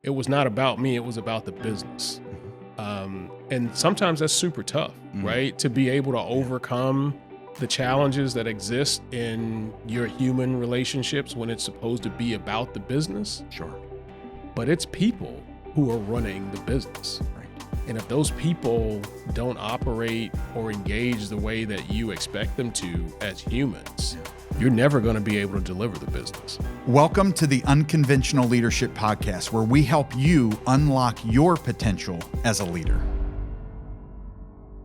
it was not about me, it was about the business. And sometimes that's super tough, right? To be able to overcome the challenges that exist in your human relationships when it's supposed to be about the business. Sure. But it's people who are running the business. Right. And if those people don't operate or engage the way that you expect them to as humans, you're never going to be able to deliver the business. Welcome to the Unconventional Leadership Podcast, where we help you unlock your potential as a leader.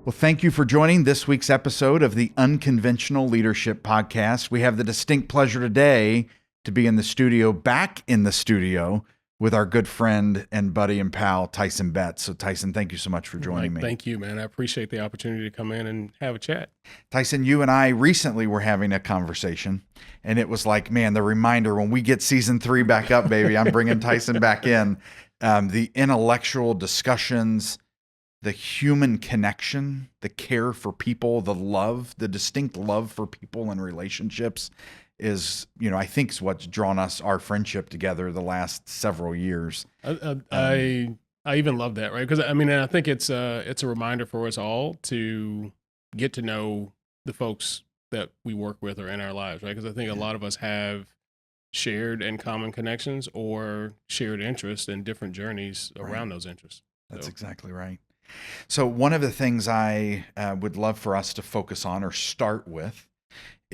Well, thank you for joining this week's episode of the Unconventional Leadership Podcast. We have the distinct pleasure today to be back in the studio, with our good friend and buddy and pal, Tysonn Betts. So Tysonn, thank you so much for joining me. Thank you, man. I appreciate the opportunity to come in and have a chat. Tysonn, you and I recently were having a conversation, and it was like, man, the reminder, when we get season 3 back up, baby, I'm bringing Tysonn back in. The intellectual discussions, the human connection, the care for people, the love, the distinct love for people and relationships is, I think is what's drawn our friendship together the last several years. I even love that, right? Because I think it's a reminder for us all to get to know the folks that we work with or in our lives, right? Because I think a lot of us have shared and common connections or shared interests and different journeys around those interests. That's exactly right. So one of the things I would love for us to focus on or start with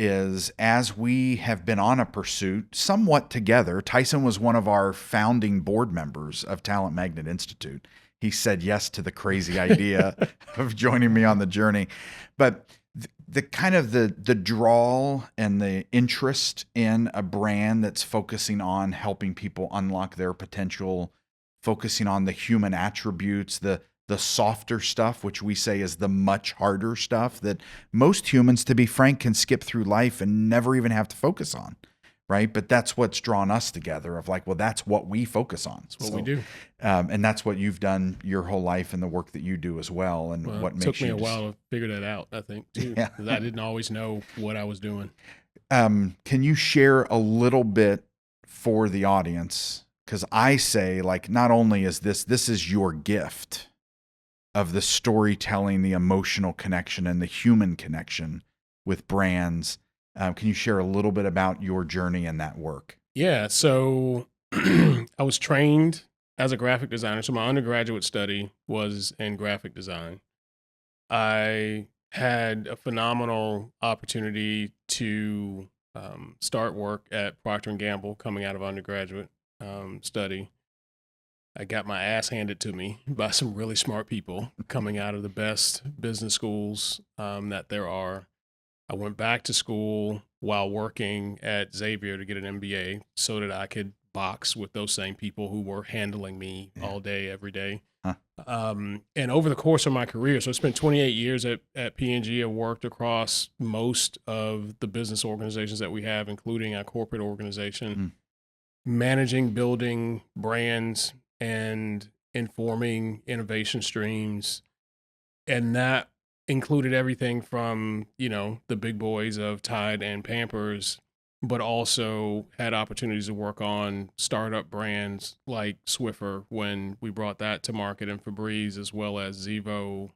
is, as we have been on a pursuit somewhat together, Tysonn was one of our founding board members of Talent Magnet Institute. He said yes to the crazy idea of joining me on the journey. But the kind of the draw and the interest in a brand that's focusing on helping people unlock their potential, focusing on the human attributes, the softer stuff, which we say is the much harder stuff that most humans, to be frank, can skip through life and never even have to focus on, right? But that's what's drawn us together, of like, well, that's what we focus on. That's what we do. And that's what you've done your whole life and the work that you do as well. And what makes you... It took me a while to figure that out, I think, too. Yeah. I didn't always know what I was doing. Can you share a little bit for the audience? Because I say, like, not only is this is your gift of the storytelling, the emotional connection, and the human connection with brands. Can you share a little bit about your journey in that work? Yeah, so I was trained as a graphic designer. So my undergraduate study was in graphic design. I had a phenomenal opportunity to start work at Procter Gamble coming out of undergraduate study. I got my ass handed to me by some really smart people coming out of the best business schools that there are. I went back to school while working at Xavier to get an MBA so that I could box with those same people who were handling me all day, every day. Huh. And over the course of my career, so I spent 28 years at P&G. I worked across most of the business organizations that we have, including our corporate organization, managing, building brands, and informing innovation streams. And that included everything from, the big boys of Tide and Pampers, but also had opportunities to work on startup brands like Swiffer when we brought that to market, and Febreze, as well as Zevo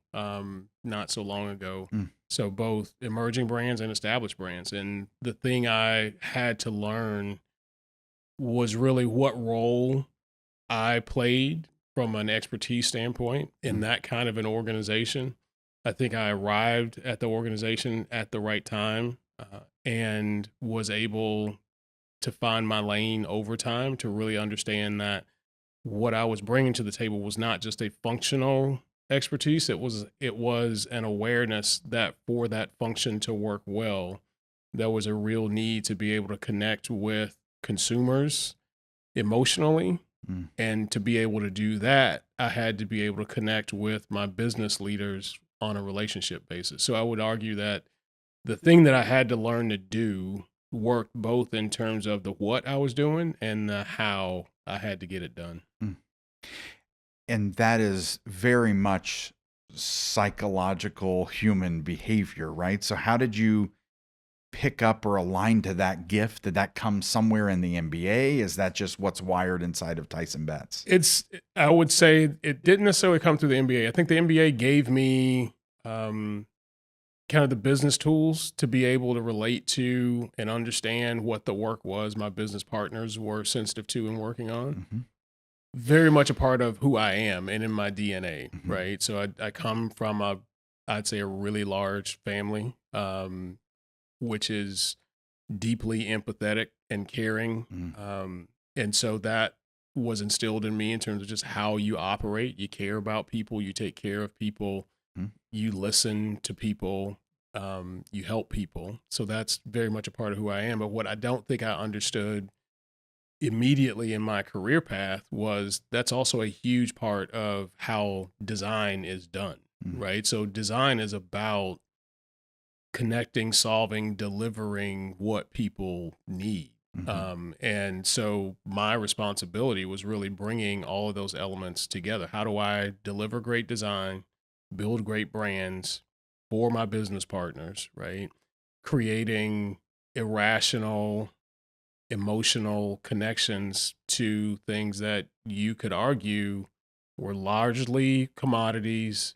not so long ago. So both emerging brands and established brands. And the thing I had to learn was really what role I played from an expertise standpoint in that kind of an organization. I think I arrived at the organization at the right time and was able to find my lane over time to really understand that what I was bringing to the table was not just a functional expertise. It was an awareness that for that function to work well, there was a real need to be able to connect with consumers emotionally. And to be able to do that, I had to be able to connect with my business leaders on a relationship basis. So I would argue that the thing that I had to learn to do worked both in terms of the what I was doing and the how I had to get it done. And that is very much psychological human behavior, right? So how did you pick up or align to that gift? Did that come somewhere in the MBA? Is that just what's wired inside of Tysonn Betts? I would say it didn't necessarily come through the MBA. I think the MBA gave me kind of the business tools to be able to relate to and understand what the work was my business partners were sensitive to and working on. Mm-hmm. Very much a part of who I am and in my DNA, Mm-hmm. right? So I come from I'd say a really large family, which is deeply empathetic and caring. Mm-hmm. And so that was instilled in me in terms of just how you operate. You care about people, you take care of people, you listen to people, you help people. So that's very much a part of who I am. But what I don't think I understood immediately in my career path was that's also a huge part of how design is done, right? So design is about connecting, solving, delivering what people need. And so my responsibility was really bringing all of those elements together. How do I deliver great design, build great brands for my business partners, right? Creating irrational, emotional connections to things that you could argue were largely commodities,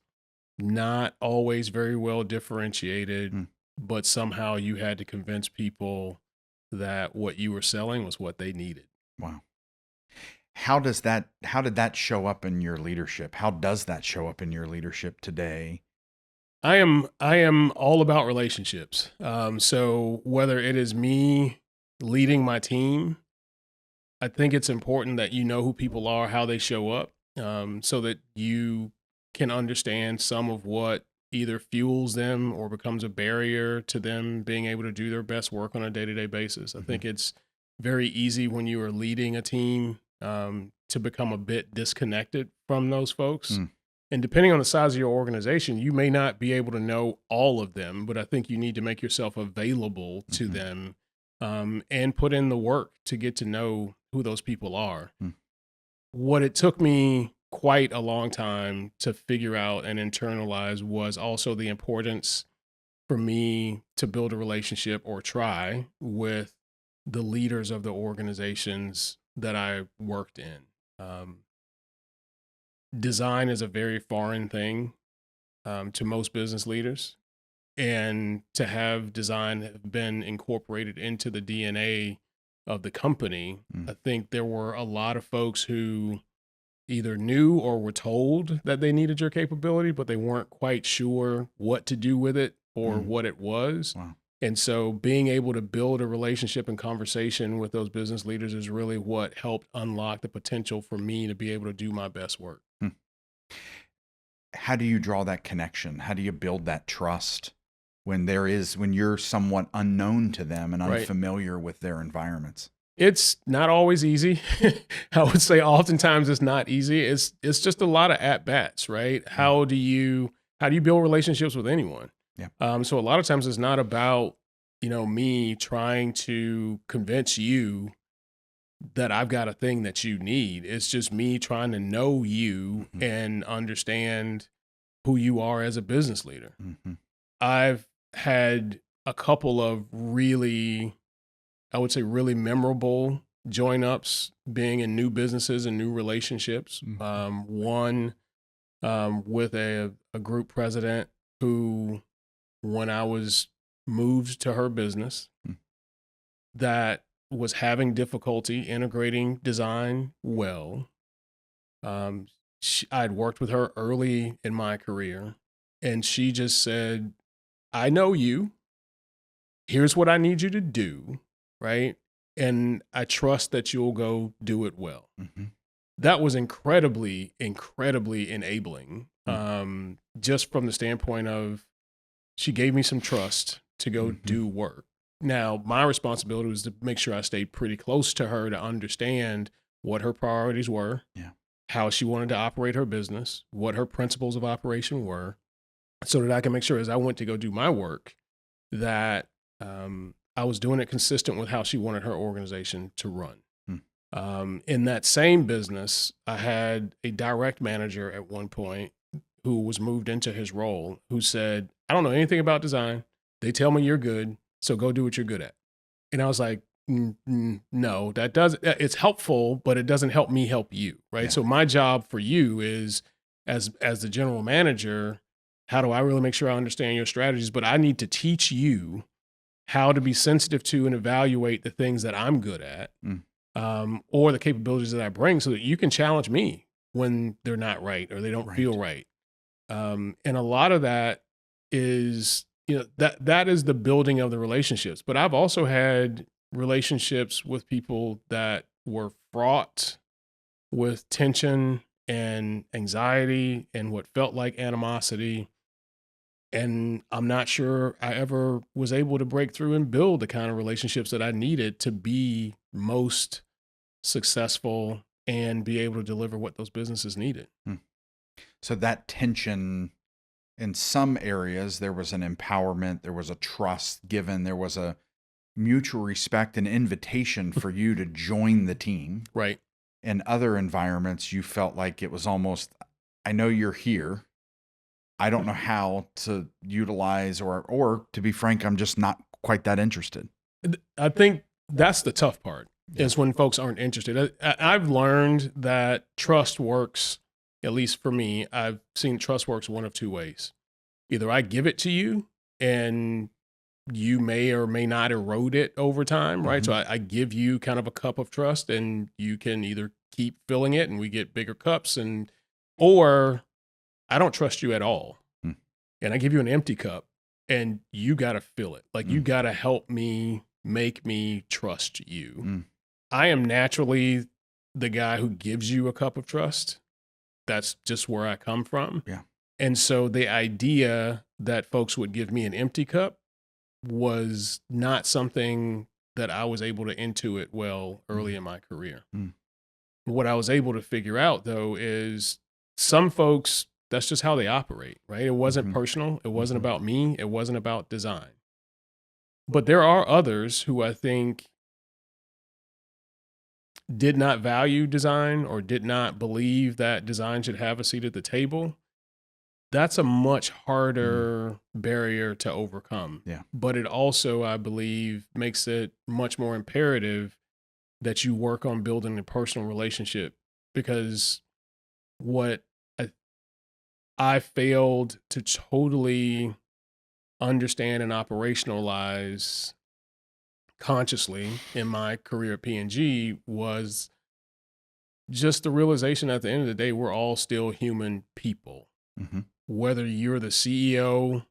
not always very well differentiated, but somehow you had to convince people that what you were selling was what they needed. Wow. How did that show up in your leadership? How does that show up in your leadership today? I am all about relationships. So whether it is me leading my team, I think it's important that you know who people are, how they show up, so that you can understand some of what either fuels them or becomes a barrier to them being able to do their best work on a day-to-day basis. I think it's very easy when you are leading a team to become a bit disconnected from those folks. And depending on the size of your organization, you may not be able to know all of them, but I think you need to make yourself available to them and put in the work to get to know who those people are. What it took me quite a long time to figure out and internalize was also the importance for me to build a relationship or try with the leaders of the organizations that I worked in. Design is a very foreign thing to most business leaders. And to have design have been incorporated into the DNA of the company, I think there were a lot of folks who either knew or were told that they needed your capability, but they weren't quite sure what to do with it or what it was. Wow. And so being able to build a relationship and conversation with those business leaders is really what helped unlock the potential for me to be able to do my best work. How do you draw that connection? How do you build that trust when you're somewhat unknown to them and unfamiliar with their environments? It's not always easy. I would say oftentimes it's not easy. It's just a lot of at-bats, right? How do you build relationships with anyone? Yeah. So a lot of times it's not about, me trying to convince you that I've got a thing that you need. It's just me trying to know you and understand who you are as a business leader. I've had a couple of really, I would say, really memorable join ups being in new businesses and new relationships. One with a group president who, when I was moved to her business, that was having difficulty integrating design well. I'd worked with her early in my career, and she just said, I know you. Here's what I need you to do, right? And I trust that you'll go do it well. That was incredibly, incredibly enabling, just from the standpoint of she gave me some trust to go do work. Now, my responsibility was to make sure I stayed pretty close to her to understand what her priorities were, how she wanted to operate her business, what her principles of operation were, so that I can make sure as I went to go do my work that I was doing it consistent with how she wanted her organization to run. In that same business, I had a direct manager at one point who was moved into his role who said, I don't know anything about design. They tell me you're good. So go do what you're good at. And I was like, no, that doesn't, it's helpful, but it doesn't help me help you. Right. Yeah. So my job for you is as the general manager, how do I really make sure I understand your strategies? But I need to teach you how to be sensitive to and evaluate the things that I'm good at, or the capabilities that I bring so that you can challenge me when they're not right or they don't feel right. And a lot of that is, that is the building of the relationships. But I've also had relationships with people that were fraught with tension and anxiety and what felt like animosity. And I'm not sure I ever was able to break through and build the kind of relationships that I needed to be most successful and be able to deliver what those businesses needed. So that tension, in some areas, there was an empowerment, there was a trust given, there was a mutual respect and invitation for you to join the team. Right. In other environments, you felt like it was almost, I know you're here. I don't know how to utilize, or to be frank, I'm just not quite that interested. I think that's the tough part, is when folks aren't interested. I've learned that trust works, at least for me, I've seen trust works one of two ways. Either I give it to you and you may or may not erode it over time, right? So I give you kind of a cup of trust and you can either keep filling it and we get bigger cups, or I don't trust you at all. And I give you an empty cup and you got to fill it. Like you got to help me, make me trust you. I am naturally the guy who gives you a cup of trust. That's just where I come from. Yeah. And so the idea that folks would give me an empty cup was not something that I was able to intuit well early in my career. What I was able to figure out, though, is some folks, that's just how they operate, right? It wasn't personal. It wasn't about me. It wasn't about design. But there are others who I think did not value design or did not believe that design should have a seat at the table. That's a much harder barrier to overcome. Yeah. But it also, I believe, makes it much more imperative that you work on building a personal relationship, because what I failed to totally understand and operationalize consciously in my career at P&G was just the realization at the end of the day, we're all still human people. Whether you're the CEO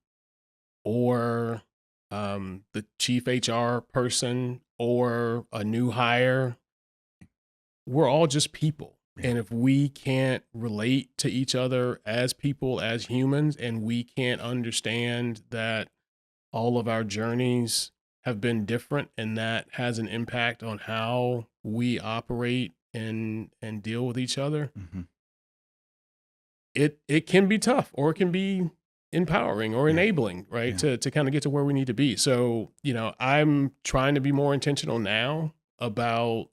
or the chief HR person or a new hire, we're all just people. Yeah. And if we can't relate to each other as people, as humans, and we can't understand that all of our journeys have been different and that has an impact on how we operate and deal with each other, it can be tough, or it can be empowering or enabling, right? To kind of get to where we need to be. So, I'm trying to be more intentional now about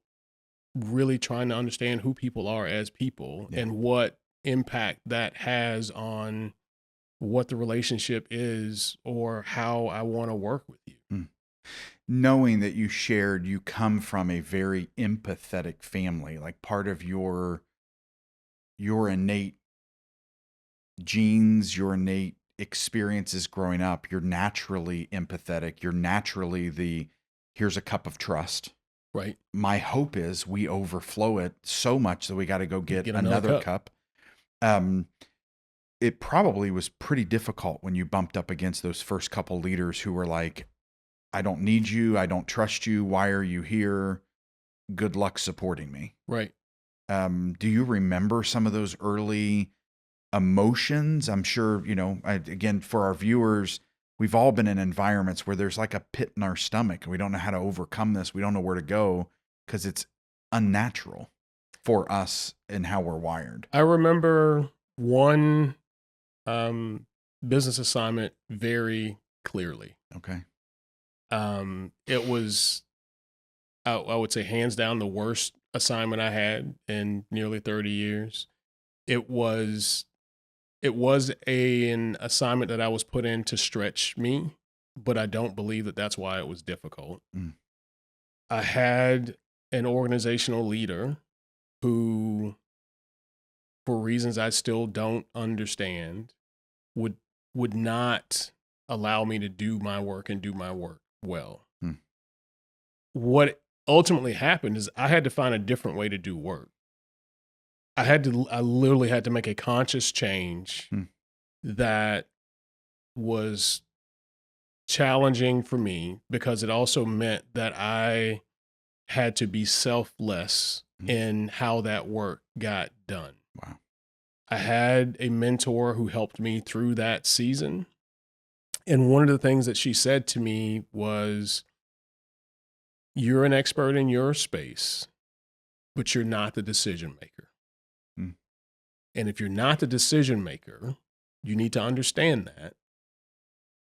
really trying to understand who people are as people and what impact that has on what the relationship is or how I want to work with you. Knowing that you come from a very empathetic family, like part of your innate genes, your innate experiences growing up, you're naturally empathetic. You're naturally here's a cup of trust. Right. My hope is we overflow it so much that we got to go get another cup. It probably was pretty difficult when you bumped up against those first couple leaders who were like, I don't need you. I don't trust you. Why are you here? Good luck supporting me. Right. Do you remember some of those early emotions? I'm sure, again, for our viewers, we've all been in environments where there's like a pit in our stomach and we don't know how to overcome this. We don't know where to go because it's unnatural for us and how we're wired. I remember one business assignment very clearly. Okay. It was, I would say, hands down the worst assignment I had in nearly 30 years. It was an assignment that I was put in to stretch me but I don't believe that that's why it was difficult. Mm. I had an organizational leader who, for reasons I still don't understand, would would not allow me to do my work and do my work well. Mm. What ultimately happened is I had to find a different way to do work. I literally had to make a conscious change Mm. that was challenging for me because it also meant that I had to be selfless in how that work got done. Wow. I had a mentor who helped me through that season. And one of the things that she said to me was, you're an expert in your space, but you're not the decision maker. Mm. And if you're not the decision maker, you need to understand that.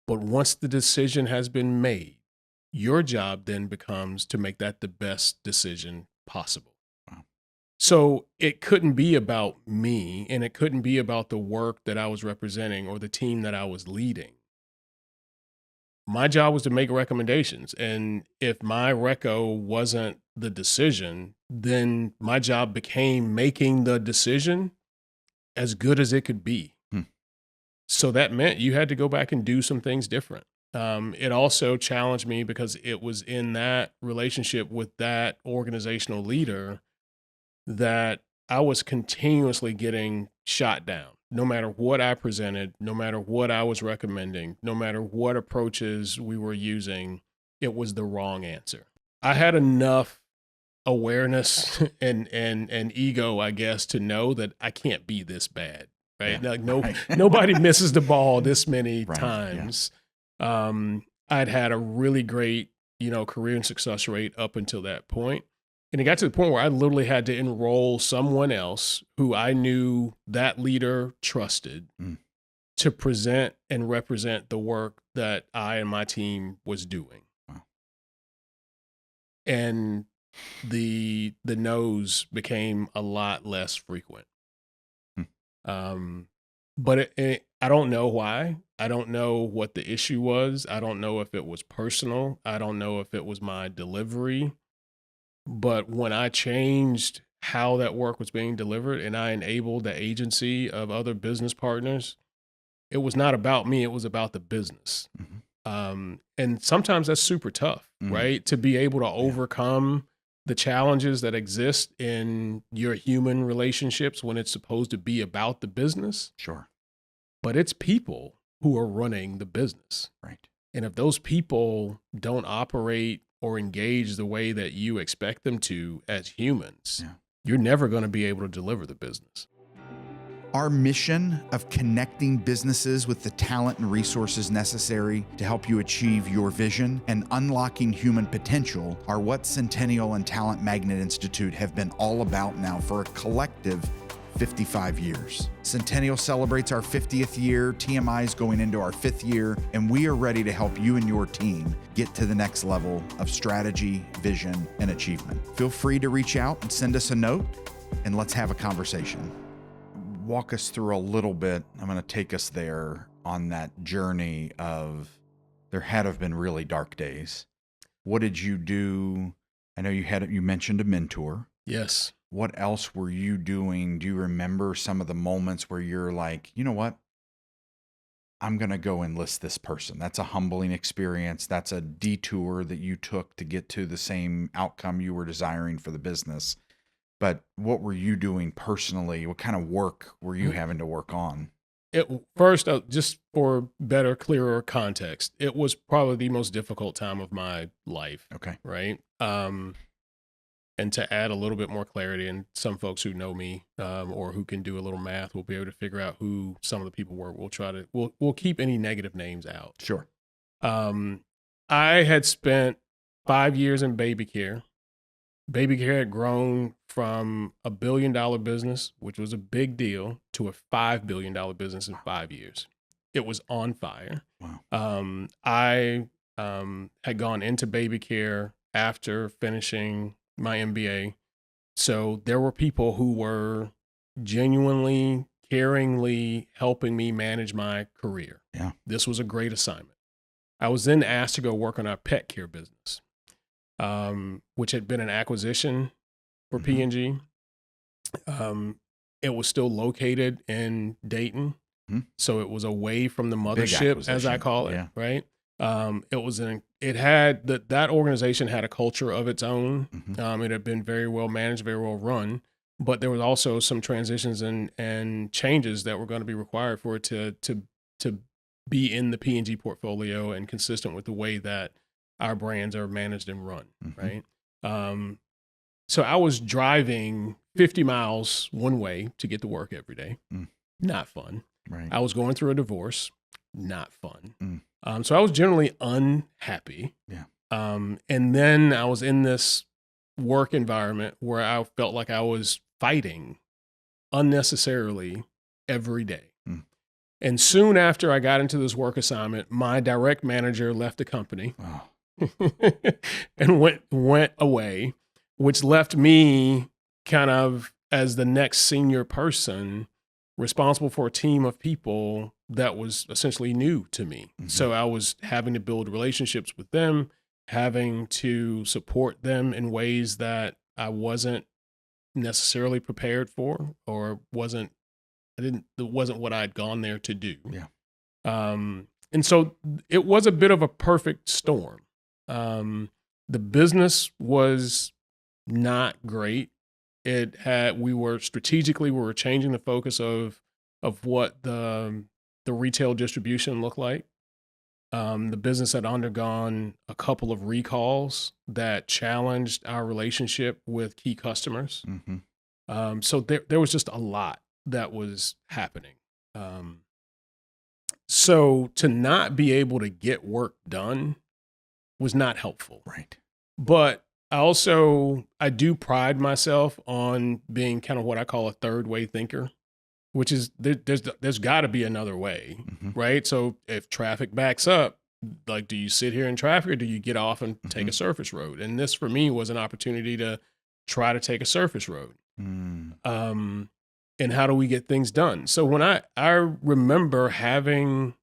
But once the decision has been made, your job then becomes to make that the best decision possible. Wow. So it couldn't be about me, and it couldn't be about the work that I was representing or the team that I was leading. My job was to make recommendations. And if my reco wasn't the decision, then my job became making the decision as good as it could be. So that meant you had to go back and do some things different. It also challenged me because it was in that relationship with that organizational leader that I was continuously getting shot down. No matter what I presented, no matter what I was recommending, no matter what approaches we were using, it was the wrong answer. I had enough awareness and ego, I guess, to know that I can't be this bad. Right. Yeah, Like right. nobody misses the ball this many Right, times. I'd had a really great, career and success rate up until that point. And it got to the point where I literally had to enroll someone else who I knew that leader trusted to present and represent the work that I and my team was doing. Wow. And the no's became a lot less frequent. But I don't know why. I don't know what the issue was. I don't know if it was personal. I don't know if it was my delivery. But when I changed how that work was being delivered and I enabled the agency of other business partners, it was not about me. It was about the business. And sometimes that's super tough, right? To be able to overcome the challenges that exist in your human relationships when it's supposed to be about the business. Sure. But it's people who are running the business. Right. And if those people don't operate or engage the way that you expect them to as humans, you're never going to be able to deliver the business. Our mission of connecting businesses with the talent and resources necessary to help you achieve your vision and unlocking human potential are what Centennial and Talent Magnet Institute have been all about now for a collective 55 years. Centennial celebrates our 50th year, TMI is going into our 5th year, and we are ready to help you and your team get to the next level of strategy, vision, and achievement. Feel free to reach out and send us a note, and let's have a conversation. Walk us through a little bit. I'm going to take us there on that journey of there had to have been really dark days. What did you do? I know you mentioned a mentor. Yes. What else were you doing? Do you remember some of the moments where you're like, you know what? I'm going to go enlist this person. That's a humbling experience. That's a detour that you took to get to the same outcome you were desiring for the business. But what were you doing personally? What kind of work were you having to work on? First, just for better, clearer context, it was probably the most difficult time of my life. Okay. Right. And to add a little bit more clarity, and some folks who know me or who can do a little math will be able to figure out who some of the people were. We'll keep any negative names out. Sure. I had spent 5 years in baby care. Baby care had grown from $1 billion business, which was a big deal, to a $5 billion business in 5 years. It was on fire. Wow. I had gone into baby care after finishing my MBA. So there were people who were genuinely, caringly helping me manage my career. Yeah. This was a great assignment. I was then asked to go work on our pet care business, which had been an acquisition for P&G. It was still located in Dayton, so it was away from the mothership, as I call it, right? That organization had a culture of its own. It had been very well managed, very well run, but there was also some transitions and changes that were going to be required for it to be in the P&G portfolio and consistent with the way that our brands are managed and run, right? So I was driving 50 miles one way to get to work every day. Not fun. Right. I was going through a divorce. Not fun. So I was generally unhappy. Yeah. And then I was in this work environment where I felt like I was fighting unnecessarily every day. And soon after I got into this work assignment, my direct manager left the company and went away, which left me kind of as the next senior person responsible for a team of people that was essentially new to me. So I was having to build relationships with them, having to support them in ways that I wasn't necessarily prepared for, or it wasn't what I'd gone there to do. Yeah. And so it was a bit of a perfect storm. The business was not great. We were changing the focus of what the retail distribution looked like. The business had undergone a couple of recalls that challenged our relationship with key customers. So there was just a lot that was happening. So to not be able to get work done was not helpful. Right. But I do pride myself on being kind of what I call a third way thinker, which is there's got to be another way, right? So if traffic backs up, like, do you sit here in traffic or do you get off and take a surface road? And this for me was an opportunity to try to take a surface road. And how do we get things done? So when I remember having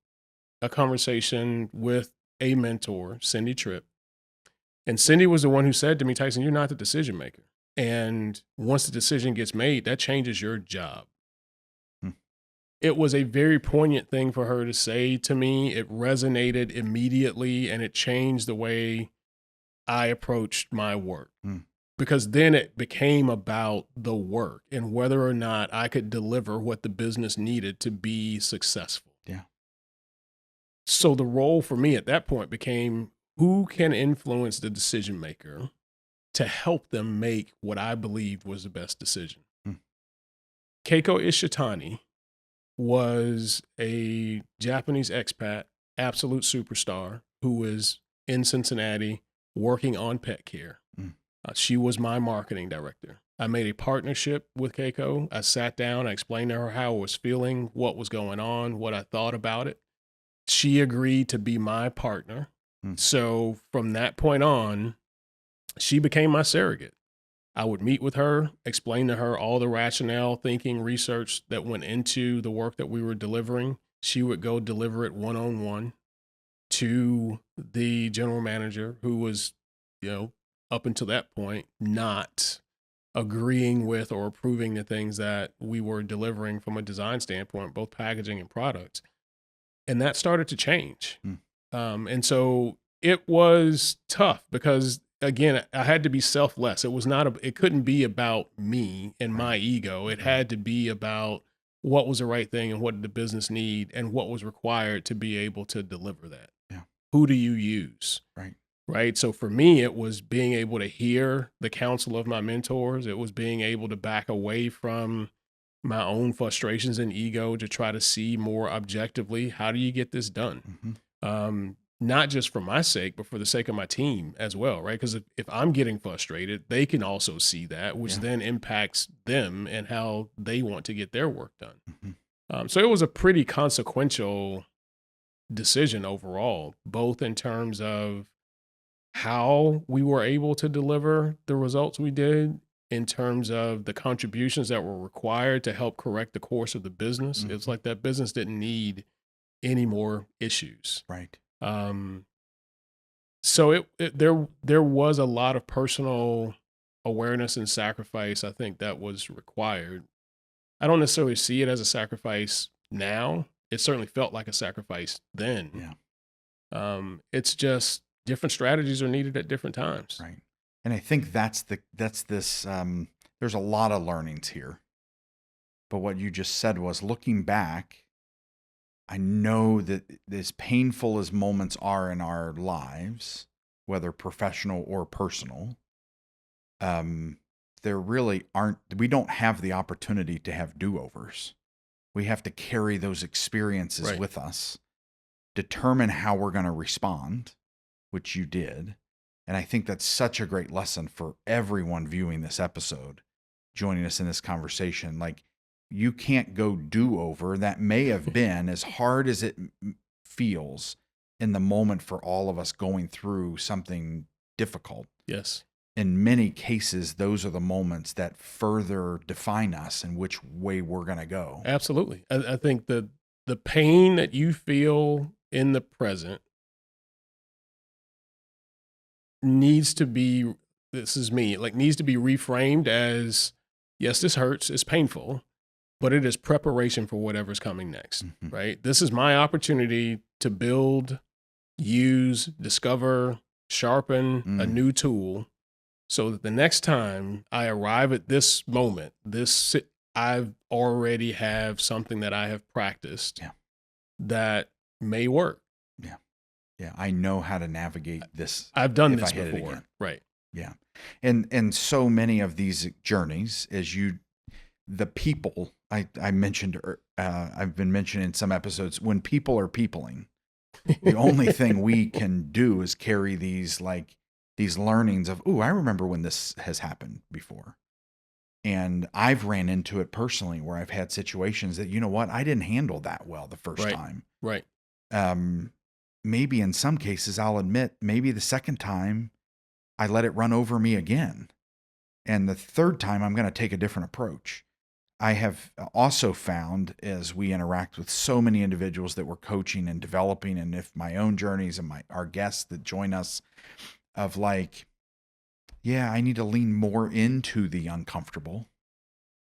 a conversation with a mentor, Cindy Tripp, and Cindy was the one who said to me, Tysonn, you're not the decision maker. And once the decision gets made, that changes your job. It was a very poignant thing for her to say to me. It resonated immediately, and it changed the way I approached my work. Because then it became about the work and whether or not I could deliver what the business needed to be successful. Yeah. So the role for me at that point became, who can influence the decision maker to help them make what I believed was the best decision? Keiko Ishitani was a Japanese expat, absolute superstar, who was in Cincinnati working on pet care. She was my marketing director. I made a partnership with Keiko. I sat down, I explained to her how I was feeling, what was going on, what I thought about it. She agreed to be my partner. So from that point on, she became my surrogate. I would meet with her, explain to her all the rationale, thinking, research that went into the work that we were delivering. She would go deliver it one-on-one to the general manager, who was, up until that point, not agreeing with or approving the things that we were delivering from a design standpoint, both packaging and products. And that started to change. And so it was tough because, again, I had to be selfless. It couldn't be about me and my ego. It had to be about what was the right thing and what did the business need and what was required to be able to deliver that. Yeah. Who do you use? Right. So for me, it was being able to hear the counsel of my mentors. It was being able to back away from my own frustrations and ego to try to see more objectively, how do you get this done? Not just for my sake, but for the sake of my team as well, right? Because if I'm getting frustrated, they can also see that, which then impacts them and how they want to get their work done. So it was a pretty consequential decision overall, both in terms of how we were able to deliver the results we did, in terms of the contributions that were required to help correct the course of the business. It's like that business didn't need any more issues. Right. Um, so there was a lot of personal awareness and sacrifice, I think, that was required. I don't necessarily see it as a sacrifice now. It certainly felt like a sacrifice then. Yeah. It's just different strategies are needed at different times. Right. And I think there's a lot of learnings here. But what you just said was, looking back, I know that as painful as moments are in our lives, whether professional or personal, there really we don't have the opportunity to have do-overs. We have to carry those experiences Right. with us, determine how we're going to respond, which you did. And I think that's such a great lesson for everyone viewing this episode, joining us in this conversation. Like, you can't go do-over. That may have been, as hard as it feels in the moment for all of us going through something difficult. Yes. In many cases, those are the moments that further define us and which way we're going to go. Absolutely. I think the pain that you feel in the present needs to be, this is me, like, needs to be reframed as, yes, this hurts, it's painful, but it is preparation for whatever's coming next, right? This is my opportunity to build, use, discover, sharpen a new tool, so that the next time I arrive at this moment, I already have something that I have practiced that may work. Yeah. Yeah. I know how to navigate this. I've done this before. Right. Yeah. And so many of these journeys, the people I mentioned, I've been mentioning in some episodes, when people are peopling, the only thing we can do is carry these learnings of, I remember when this has happened before. And I've ran into it personally where I've had situations that, you know what, I didn't handle that well the first time. Right. Maybe in some cases, I'll admit, maybe the second time I let it run over me again. And the third time I'm going to take a different approach. I have also found, as we interact with so many individuals that we're coaching and developing, and if my own journeys and our guests that join us, of like, yeah, I need to lean more into the uncomfortable.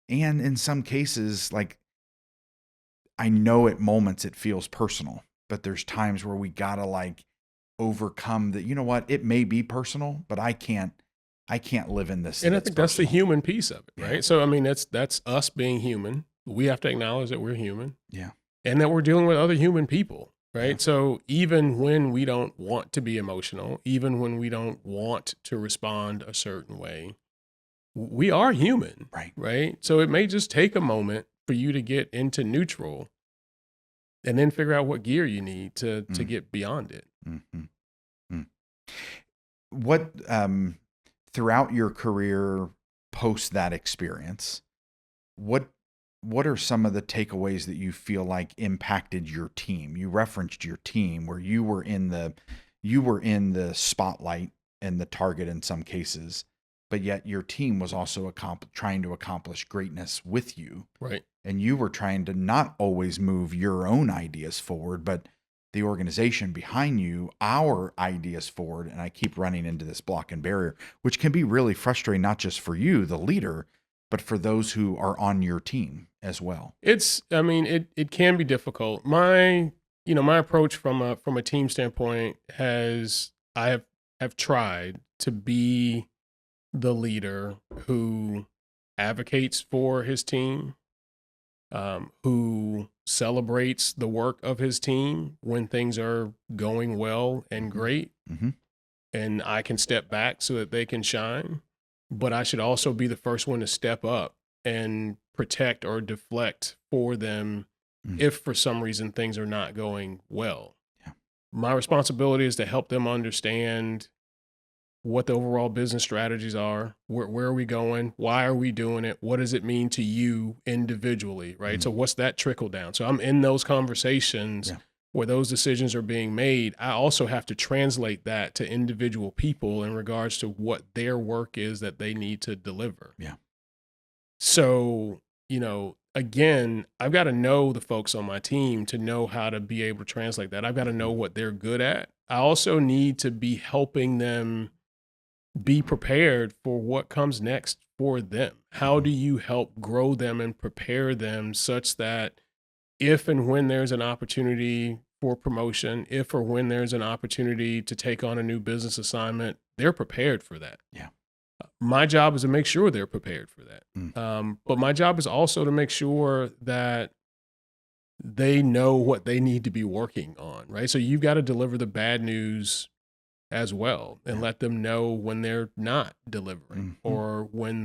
And in some cases, like, I know at moments it feels personal, but there's times where we gotta like overcome that. You know what? It may be personal, but I can't live in this. And I think that's the personal. human piece of it, right? So, I mean, that's us being human. We have to acknowledge that we're human. Yeah. And that we're dealing with other human people, right? Yeah. So even when we don't want to be emotional, even when we don't want to respond a certain way, we are human, right? So it may just take a moment for you to get into neutral and then figure out what gear you need to get beyond it. Mm-hmm. What, throughout your career post that experience, what are some of the takeaways that you feel like impacted your team? You referenced your team where you were in the spotlight and the target in some cases, but yet your team was also trying to accomplish greatness with you. Right. And you were trying to not always move your own ideas forward, but the organization behind you, our ideas forward. And I keep running into this block and barrier, which can be really frustrating, not just for you, the leader, but for those who are on your team as well. It can be difficult. My approach from a team standpoint I have tried to be the leader who advocates for his team, who celebrates the work of his team when things are going well and great, and I can step back so that they can shine. But I should also be the first one to step up and protect or deflect for them if for some reason things are not going well. Yeah. My responsibility is to help them understand what the overall business strategies are, where are we going, why are we doing it, what does it mean to you individually, right? So what's that trickle down? So I'm in those conversations where those decisions are being made. I also have to translate that to individual people in regards to what their work is that they need to deliver. Yeah. So, again, I've got to know the folks on my team to know how to be able to translate that. I've got to know what they're good at. I also need to be helping them be prepared for what comes next for them. How do you help grow them and prepare them such that if and when there's an opportunity for promotion, if or when there's an opportunity to take on a new business assignment, they're prepared for that. Yeah. My job is to make sure they're prepared for that. Mm. But my job is also to make sure that they know what they need to be working on, right? So you've got to deliver the bad news as well and let them know when they're not delivering or when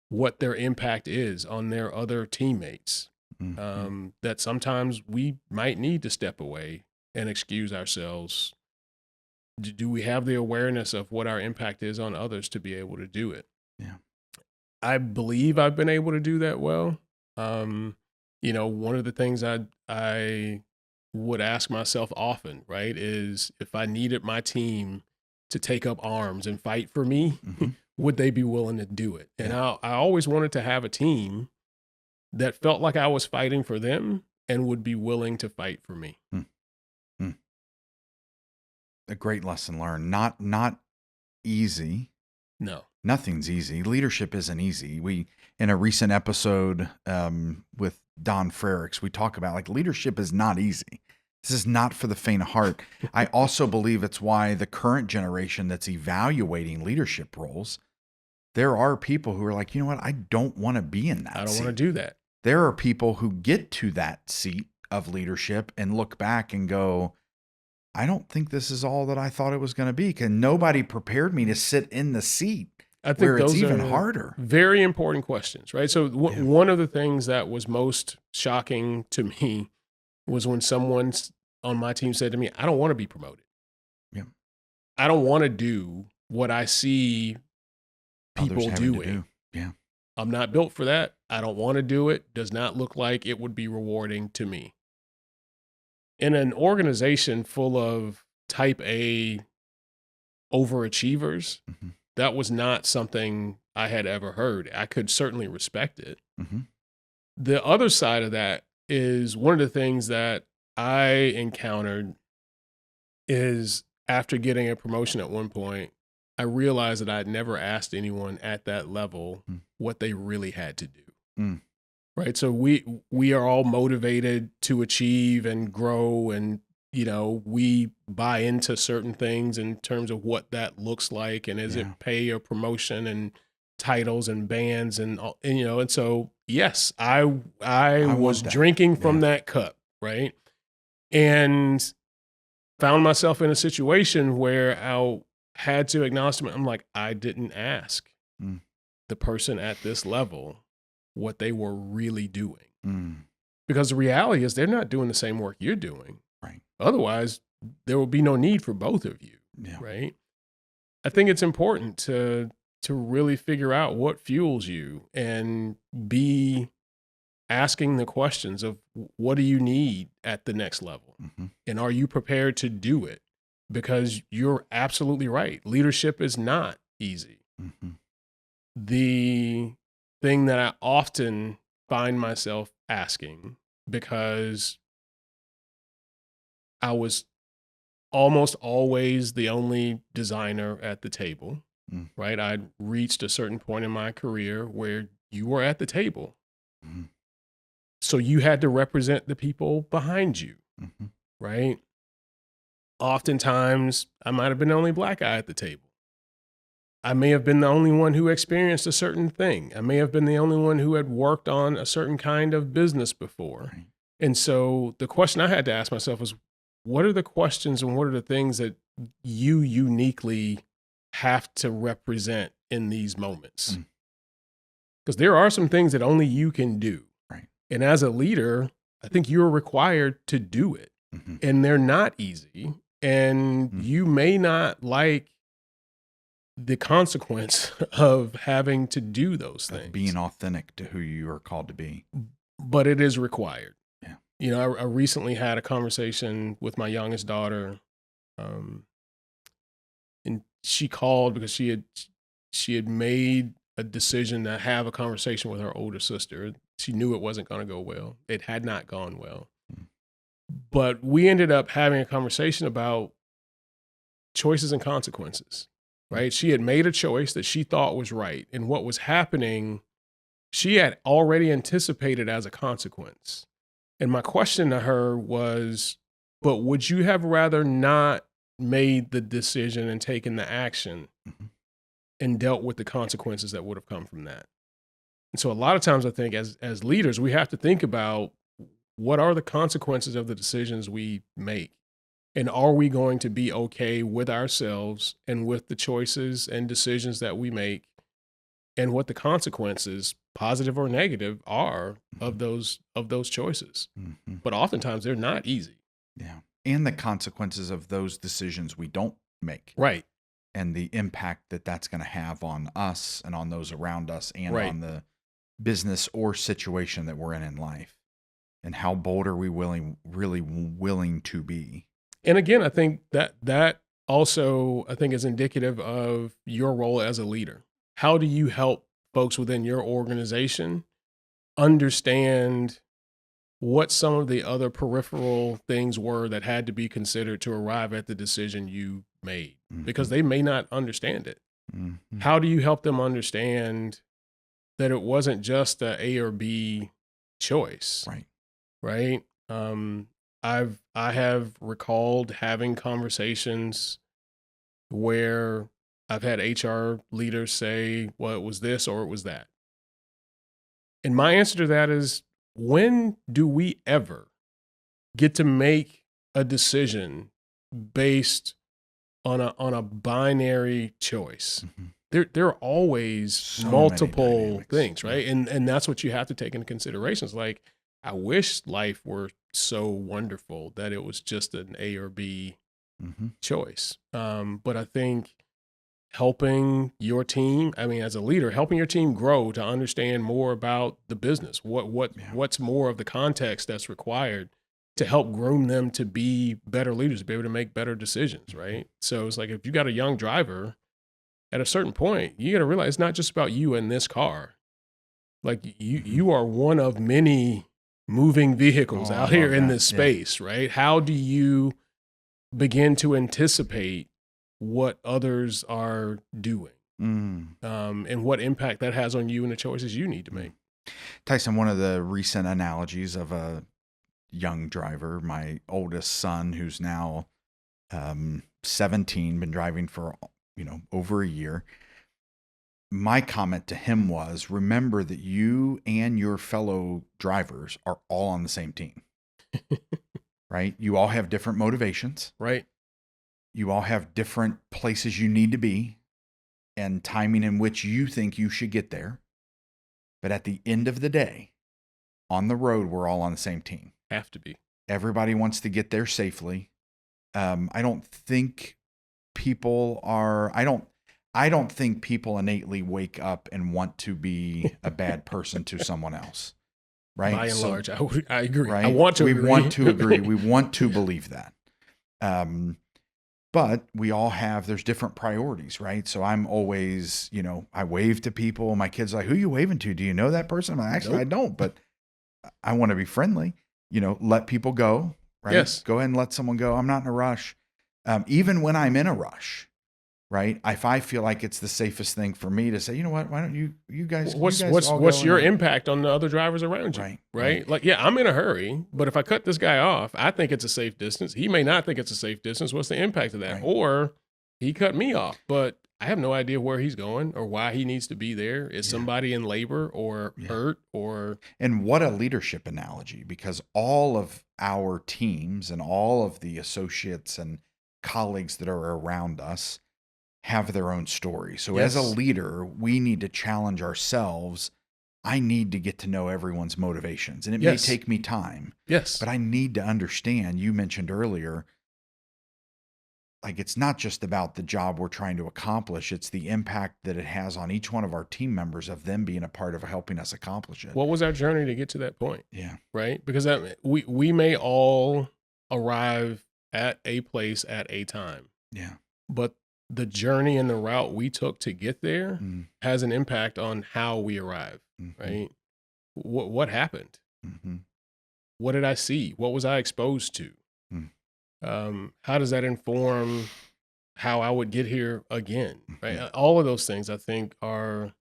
what their impact is on their other teammates. That sometimes we might need to step away and excuse ourselves. Do we have the awareness of what our impact is on others to be able to do it? Yeah. I believe I've been able to do that well. One of the things I would ask myself often, right, is if I needed my team to take up arms and fight for me, would they be willing to do it? And I always wanted to have a team that felt like I was fighting for them and would be willing to fight for me. A great lesson learned. Not easy. No. Nothing's easy. Leadership isn't easy. We, in a recent episode with Don Frericks, we talk about like leadership is not easy. This is not for the faint of heart. I also believe it's why the current generation that's evaluating leadership roles, there are people who are like, you know what? I don't want to be in that seat. I don't want to do that. There are people who get to that seat of leadership and look back and go, I don't think this is all that I thought it was going to be, because nobody prepared me to sit in the seat. I think where those it's even are harder. Very important questions, right? So one of the things that was most shocking to me was when someone on my team said to me, I don't want to be promoted. Yeah. I don't want to do what I see people doing. Yeah. I'm not built for that. I don't want to do it. Does not look like it would be rewarding to me. In an organization full of type A overachievers, that was not something I had ever heard. I could certainly respect it. The other side of that is one of the things that I encountered is after getting a promotion at one point, I realized that I'd never asked anyone at that level what they really had to do. Right. So we are all motivated to achieve and grow, and, we buy into certain things in terms of what that looks like. And is it pay or promotion and titles and bands and so, yes, I was drinking from that cup. Right. And found myself in a situation where I had to acknowledge to me, I'm like, I didn't ask the person at this level what they were really doing. Because the reality is they're not doing the same work you're doing. Right. Otherwise, there will be no need for both of you. Yeah. Right. I think it's important to really figure out what fuels you and be asking the questions of what do you need at the next level? And are you prepared to do it? Because you're absolutely right. Leadership is not easy. The thing that I often find myself asking, because I was almost always the only designer at the table, right? I'd reached a certain point in my career where you were at the table. So you had to represent the people behind you, right? Oftentimes, I might have been the only Black guy at the table. I may have been the only one who experienced a certain thing. I may have been the only one who had worked on a certain kind of business before. Right. And so the question I had to ask myself was, what are the questions and what are the things that you uniquely have to represent in these moments? Because there are some things that only you can do. Right. And as a leader, I think you're required to do it. And they're not easy. And you may not like the consequence of having to do those things. Being authentic to who you are called to be. But it is required. Yeah. I recently had a conversation with my youngest daughter. And she called because she had made a decision to have a conversation with her older sister. She knew it wasn't going to go well. It had not gone well. Mm. But we ended up having a conversation about choices and consequences, right? She had made a choice that she thought was right. And what was happening, she had already anticipated as a consequence. And my question to her was, but would you have rather not made the decision and taken the action and dealt with the consequences that would have come from that? And so a lot of times I think as leaders, we have to think about what are the consequences of the decisions we make? And are we going to be okay with ourselves and with the choices and decisions that we make and what the consequences, positive or negative, are of those choices? Mm-hmm. But oftentimes they're not easy. Yeah. And the consequences of those decisions we don't make. Right. And the impact that that's going to have on us and on those around us and Right. on the business or situation that we're in life. And how bold are we really willing to be? And again, I think that also, I think, is indicative of your role as a leader. How do you help folks within your organization understand what some of the other peripheral things were that had to be considered to arrive at the decision you made? Because they may not understand it. Mm-hmm. How do you help them understand that it wasn't just a A or B choice? Right. I have recalled having conversations where I've had HR leaders say, well, it was this or it was that. And my answer to that is, when do we ever get to make a decision based on a binary choice? There are always multiple things, right? Yeah. And that's what you have to take into consideration. It's like, I wish life were so wonderful that it was just an A or B choice. But I think helping your team, I mean, as a leader, helping your team grow to understand more about the business, what's more of the context that's required to help groom them to be better leaders, to be able to make better decisions, right? So it's like, if you got a young driver, at a certain point, you got to realize it's not just about you and this car. Like you are one of many moving vehicles out here in this space, right? How do you begin to anticipate what others are doing, and what impact that has on you and the choices you need to make? Tysonn, one of the recent analogies of a young driver, my oldest son, who's now 17, been driving for over a year. My comment to him was, remember that you and your fellow drivers are all on the same team. Right? You all have different motivations. Right. You all have different places you need to be and timing in which you think you should get there. But at the end of the day, on the road, we're all on the same team. Have to be. Everybody wants to get there safely. I don't think people innately wake up and want to be a bad person to someone else. Right? By and large, I agree. Right? I want to agree. We want to agree. We want to believe that. But we all there's different priorities, right? So I'm always, I wave to people. My kid's like, who are you waving to? Do you know that person? I'm like, actually, nope. I don't, but I want to be friendly. Let people go, right? Yes. Go ahead and let someone go. I'm not in a rush. Even when I'm in a rush, right? If I feel like it's the safest thing for me to say, you know what, why don't you guys? What's your impact on the other drivers around you? Right? Like, yeah, I'm in a hurry, but if I cut this guy off, I think it's a safe distance. He may not think it's a safe distance. What's the impact of that? Right. Or he cut me off, but I have no idea where he's going or why he needs to be there. Is somebody in labor or hurt or? And what a leadership analogy, because all of our teams and all of the associates and colleagues that are around us have their own story. So as a leader, we need to challenge ourselves. I need to get to know everyone's motivations, and it may take me time. Yes. But I need to understand, you mentioned earlier, like, it's not just about the job we're trying to accomplish. It's the impact that it has on each one of our team members of them being a part of helping us accomplish it. What was our journey to get to that point? Yeah. Right. Because we may all arrive at a place at a time. Yeah. But the journey and the route we took to get there has an impact on how we arrive, right? what happened? Mhm. What did I see? What was I exposed to? Mm. How does that inform how I would get here again? Right? Mhm. All of those things I think are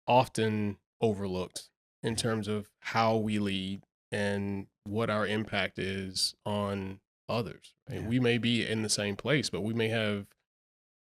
often overlooked in Yeah. terms of how we lead and what our impact is on others. Right? Yeah. We may be in the same place, but we may have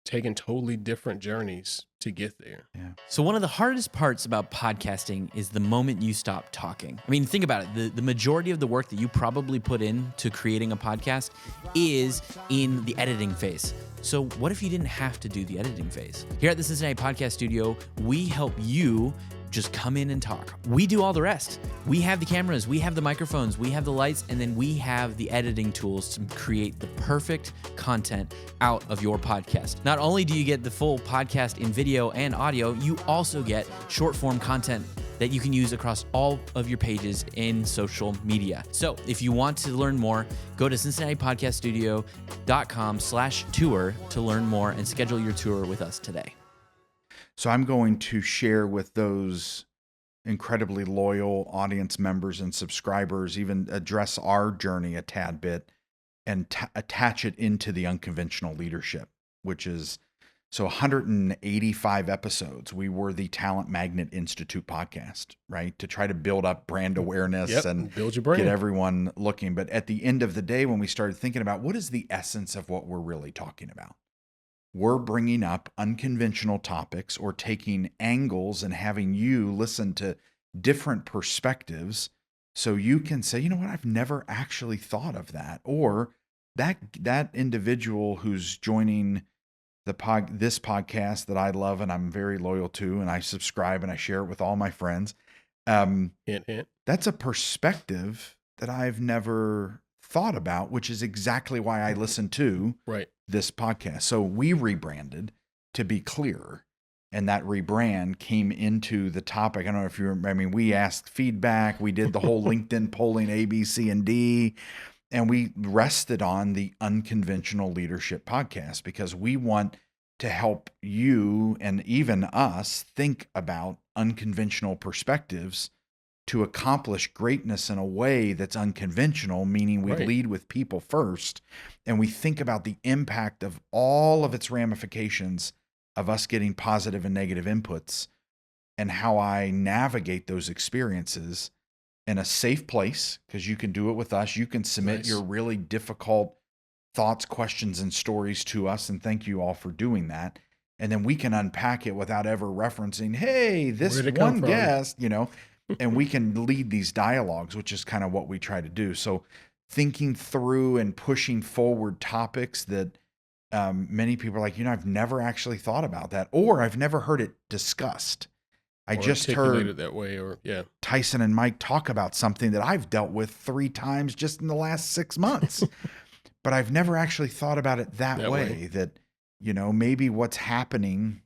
taken totally different journeys to get there. Yeah. So one of the hardest parts about podcasting is the moment you stop talking. I mean, think about it. The majority of the work that you probably put into creating a podcast is in the editing phase. So what if you didn't have to do the editing phase? Here at the Cincinnati Podcast Studio, we help you just come in and talk. We do all the rest. We have the cameras, we have the microphones, we have the lights, and then we have the editing tools to create the perfect content out of your podcast. Not only do you get the full podcast in video and audio, you also get short form content that you can use across all of your pages in social media. So if you want to learn more, go to CincinnatiPodcastStudio.com/tour to learn more and schedule your tour with us today. So I'm going to share with those incredibly loyal audience members and subscribers, even address our journey a tad bit and attach it into the unconventional leadership, which is so 185 episodes. We were the Talent Magnet Institute podcast, right? To try to build up brand awareness and build your brand. Get everyone looking. But at the end of the day, when we started thinking about what is the essence of what we're really talking about, we're bringing up unconventional topics or taking angles and having you listen to different perspectives so you can say, you know what, I've never actually thought of that. Or that individual who's joining this podcast that I love and I'm very loyal to, and I subscribe and I share it with all my friends. That's a perspective that I've never thought about, which is exactly why I listen to this podcast. So we rebranded to be clearer, and that rebrand came into the topic. I don't know if you remember. I mean, we asked feedback. We did the whole LinkedIn polling A, B, C, and D, and we rested on the Unconventional Leadership Podcast because we want to help you and even us think about unconventional perspectives to accomplish greatness in a way that's unconventional, meaning we lead with people first, and we think about the impact of all of its ramifications of us getting positive and negative inputs and how I navigate those experiences in a safe place, because you can do it with us. You can submit your really difficult thoughts, questions, and stories to us, and thank you all for doing that. And then we can unpack it without ever referencing, hey, this one guest, you know, and we can lead these dialogues, which is kind of what we try to do. So thinking through and pushing forward topics that many people are like, you know, I've never actually thought about that, or I've never heard it discussed. I just heard it that way, or Tysonn and Mike talk about something that I've dealt with 3 times just in the last 6 months, but I've never actually thought about it that way. That, you know, maybe what's happening,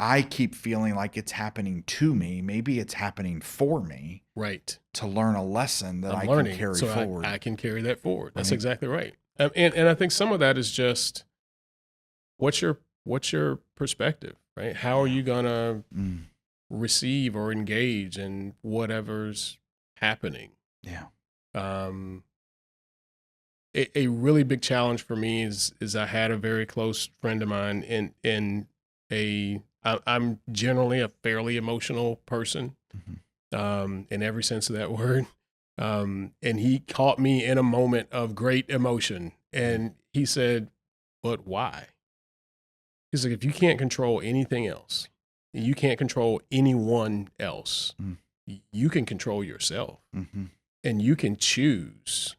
I keep feeling like it's happening to me. Maybe it's happening for me, to learn a lesson that I can carry forward. I can carry that forward. That's exactly right. And I think some of that is just what's your perspective, right? How are you gonna receive or engage in whatever's happening? A really big challenge for me is I had a very close friend of mine I'm generally a fairly emotional person, in every sense of that word. And he caught me in a moment of great emotion, and he said, "But why?" He's like, "If you can't control anything else, you can't control anyone else, you can control yourself, and you can choose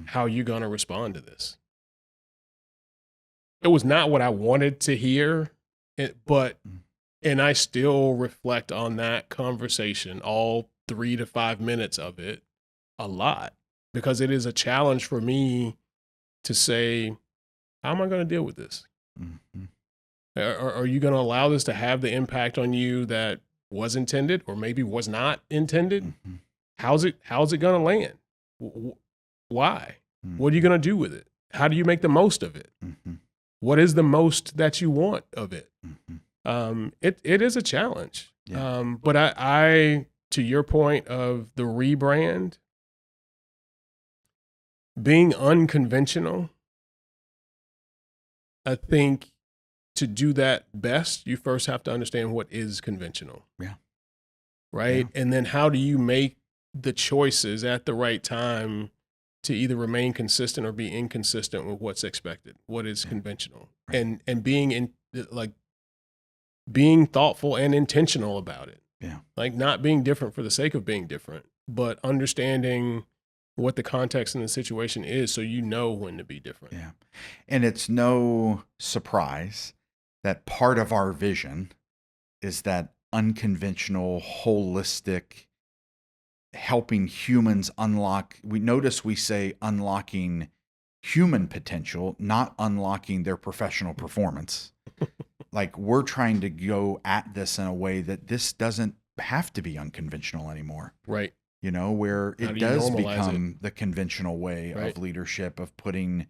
how you're going to respond to this." It was not what I wanted to hear, and I still reflect on that conversation, all 3 to 5 minutes of it, a lot, because it is a challenge for me to say, how am I going to deal with this? Are you going to allow this to have the impact on you that was intended, or maybe was not intended? How's it going to land? Why? What are you going to do with it? How do you make the most of it? What is the most that you want of it? It is a challenge. But I to your point of the rebrand, being unconventional, I think to do that best, you first have to understand what is conventional. Yeah. Right. Yeah. And then how do you make the choices at the right time to either remain consistent or be inconsistent with what's expected, what is conventional, Right. and being thoughtful and intentional about it. Yeah. Like not being different for the sake of being different, but understanding what the context and the situation is so you know when to be different. Yeah. And it's no surprise that part of our vision is that unconventional, holistic, helping humans unlock. We say unlocking human potential, not unlocking their professional performance. Like we're trying to go at this in a way that this doesn't have to be unconventional anymore. Right. You know, where How it do you does normalize become the conventional way Right. of leadership, of putting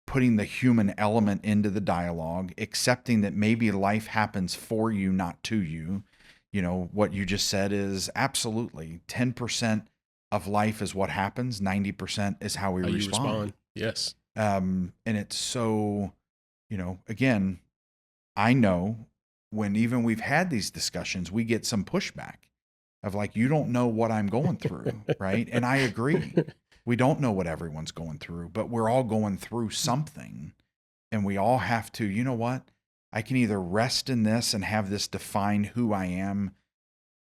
the human element into the dialogue, accepting that maybe life happens for you, not to you. You know, what you just said is absolutely 10% of life is what happens, 90% is how we How you respond. respond. Yes. And it's so, you know, again, I know when even we've had these discussions, we get some pushback of like, you don't know what I'm going through, right? And I agree. We don't know what everyone's going through, but we're all going through something. And we all have to, you know what? I can either rest in this and have this define who I am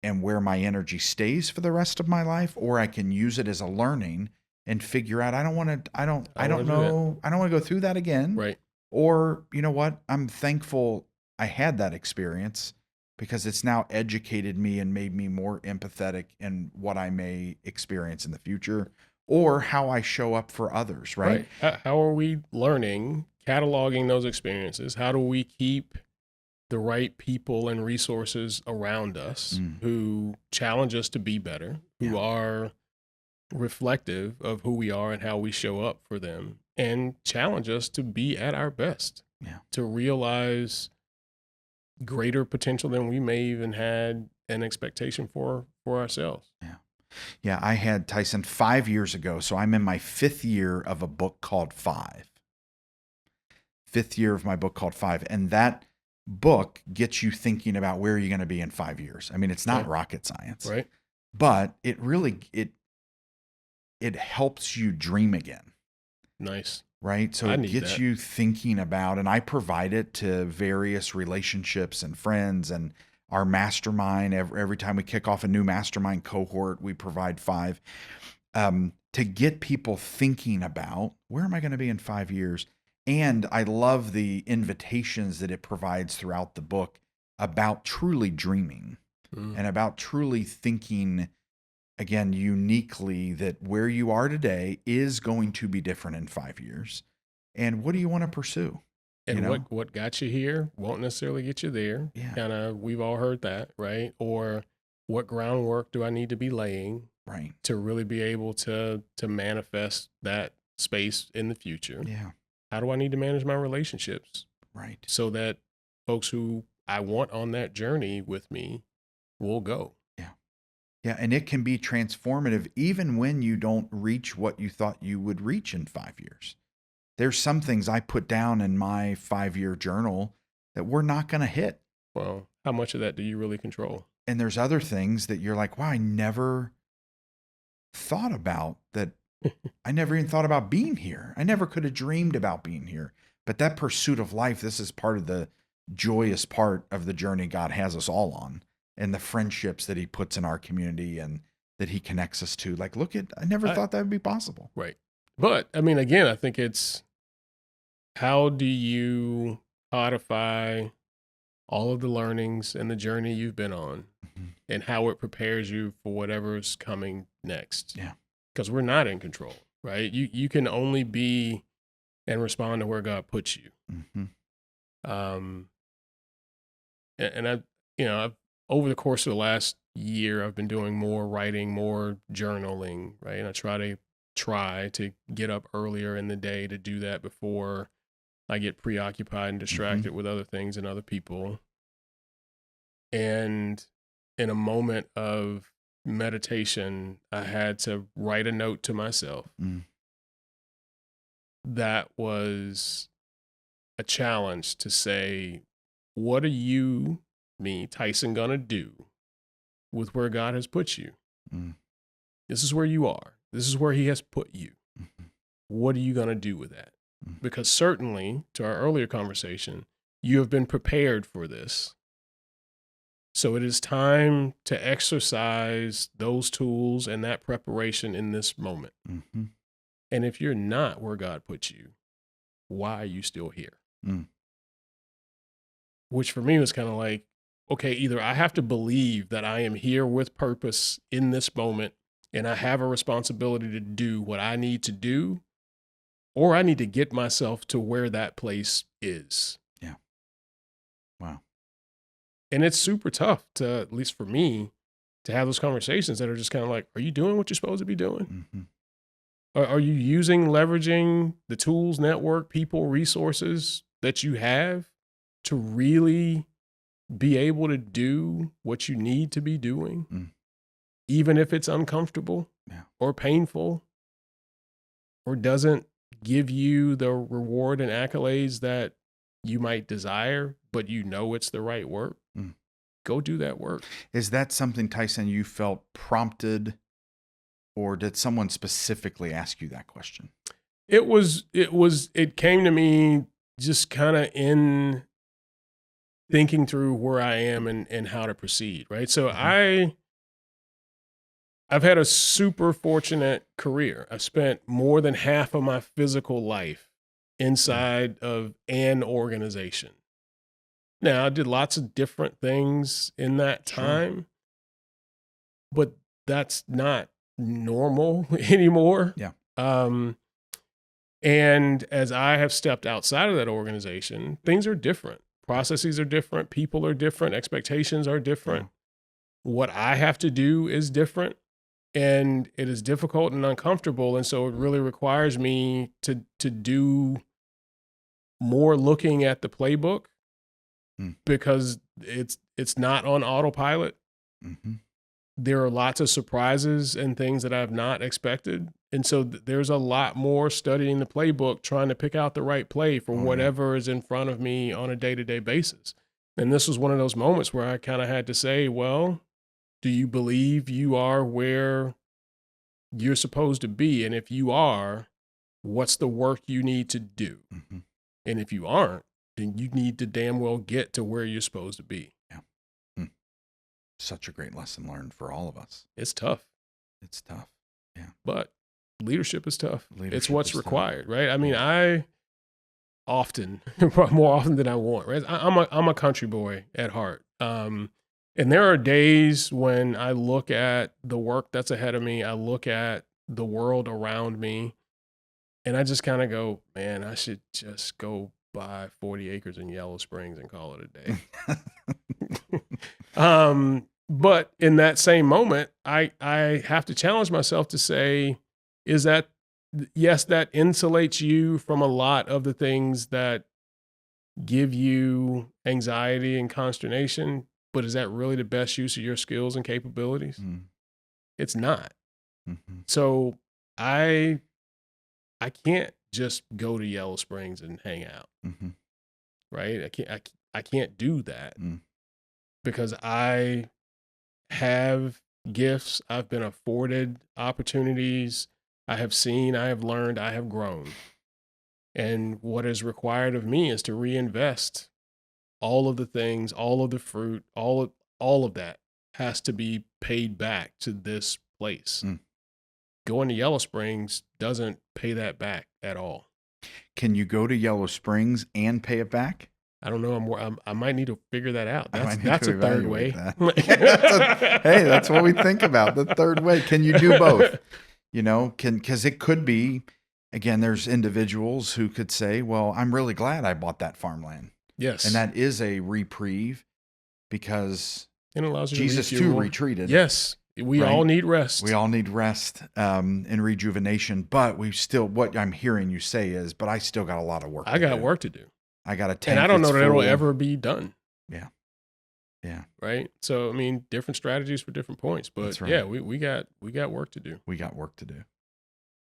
and where my energy stays for the rest of my life, or I can use it as a learning and figure out I don't want to go through that again. Right. Or, you know what? I'm thankful I had that experience because it's now educated me and made me more empathetic in what I may experience in the future or how I show up for others, right? How are we learning, cataloging those experiences? How do we keep the right people and resources around us who challenge us to be better, who are reflective of who we are and how we show up for them, and challenge us to be at our best, to realize greater potential than we may even had an expectation for ourselves. Yeah, I had Tysonn 5 years ago. So I'm in my 5th year of a book called 5. 5th year of my book called 5. And that book gets you thinking about where you're going to be in 5 years. I mean, it's not rocket science, right? But it really, it helps you dream again. Nice. Right. So it gets you thinking about, and I provide it to various relationships and friends and our mastermind. Every time we kick off a new mastermind cohort, we provide 5 to get people thinking about where am I going to be in 5 years? And I love the invitations that it provides throughout the book about truly dreaming and about truly thinking, again, uniquely that where you are today is going to be different in 5 years. And what do you want to pursue? And what got you here won't necessarily get you there. Yeah. Kind of, we've all heard that, right? Or what groundwork do I need to be laying to really be able to manifest that space in the future? Yeah. How do I need to manage my relationships? Right. So that folks who I want on that journey with me will go. Yeah. Yeah. And it can be transformative even when you don't reach what you thought you would reach in 5 years. There's some things I put down in my 5-year journal that we're not going to hit. Well, how much of that do you really control? And there's other things that you're like, wow, I never thought about that. I never even thought about being here. I never could have dreamed about being here. But that pursuit of life, this is part of the joyous part of the journey God has us all on, and the friendships that he puts in our community and that he connects us to. Like, I never thought that would be possible. Right. But I mean, again, I think it's how do you codify all of the learnings and the journey you've been on and how it prepares you for whatever's coming next. Yeah. Because we're not in control, right? You can only be and respond to where God puts you. And I've over the course of the last year, I've been doing more writing, more journaling, right? And I try to get up earlier in the day to do that before I get preoccupied and distracted with other things and other people. And in a moment of meditation, I had to write a note to myself. That was a challenge to say, what are you, me, Tysonn, gonna do with where God has put you? This is where you are. This is where he has put you. What are you gonna do with that? Because certainly, to our earlier conversation, you have been prepared for this. So it is time to exercise those tools and that preparation in this moment. And if you're not where God put you, why are you still here? Which for me was kind of like, okay, either I have to believe that I am here with purpose in this moment and I have a responsibility to do what I need to do, or I need to get myself to where that place is. Yeah. Wow. And it's super tough to, at least for me, to have those conversations that are just kind of like, are you doing what you're supposed to be doing? Are you leveraging the tools, network, people, resources that you have to really be able to do what you need to be doing, even if it's uncomfortable or painful or doesn't give you the reward and accolades that you might desire, but you know it's the right work? Go do that work. Is that something, Tysonn, you felt prompted, or did someone specifically ask you that question? It came to me just kind of in thinking through where I am and how to proceed, right? So I've had a super fortunate career. I spent more than half of my physical life inside of an organization. Now, I did lots of different things in that time, but that's not normal anymore. Yeah. And as I have stepped outside of that organization, things are different. Processes are different. People are different. Expectations are different. What I have to do is different. And it is difficult and uncomfortable. And so it really requires me to do more looking at the playbook because it's not on autopilot. There are lots of surprises and things that I've not expected. And so there's a lot more studying the playbook, trying to pick out the right play for whatever is in front of me on a day-to-day basis. And this was one of those moments where I kind of had to say, well, do you believe you are where you're supposed to be? And if you are, what's the work you need to do? And if you aren't, then you need to damn well get to where you're supposed to be. Such a great lesson learned for all of us. It's tough. It's tough. Yeah. But leadership is tough. It's what's is required, right? I mean, I often, more often than I want, right? I'm a country boy at heart. And there are days when I look at the work that's ahead of me, I look at the world around me, and I just kind of go, man, I should just go buy 40 acres in Yellow Springs and call it a day. But in that same moment, I have to challenge myself to say, yes, that insulates you from a lot of the things that give you anxiety and consternation, but is that really the best use of your skills and capabilities? It's not. So I can't just go to Yellow Springs and hang out, right? I can't do that because I have gifts. I've been afforded opportunities. I have seen, I have learned, I have grown. And what is required of me is to reinvest all of the things, all of the fruit, all of that has to be paid back to this place. Going to Yellow Springs doesn't pay that back at all. Can you go to Yellow Springs and pay it back? I don't know. I might need to figure that out. That's a third way. Hey, that's what we think about. The third way. Can you do both? Because it could be, again, there's individuals who could say, well, I'm really glad I bought that farmland. Yes. And that is a reprieve because it allows you Jesus to too retreated. Yes. We all need rest. We all need rest and rejuvenation. But what I'm hearing you say is, but I still got a lot of work. I got work to do. I got a tank. And I don't know that it'll ever be done. Yeah. Yeah. Right. So, I mean, different strategies for different points, but That's right. yeah, we got work to do. We got work to do.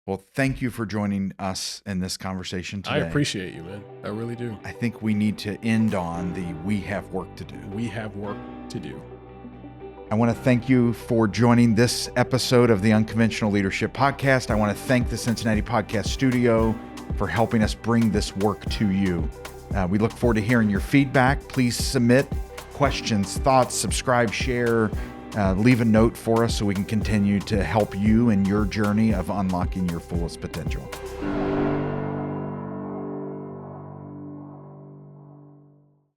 Well, thank you for joining us in this conversation today. I appreciate you, man. I really do. I think we need to end on the we have work to do. We have work to do. I want to thank you for joining this episode of the Unconventional Leadership Podcast. I want to thank the Cincinnati Podcast Studio for helping us bring this work to you. We look forward to hearing your feedback. Please submit questions, thoughts, subscribe, share, leave a note for us so we can continue to help you in your journey of unlocking your fullest potential.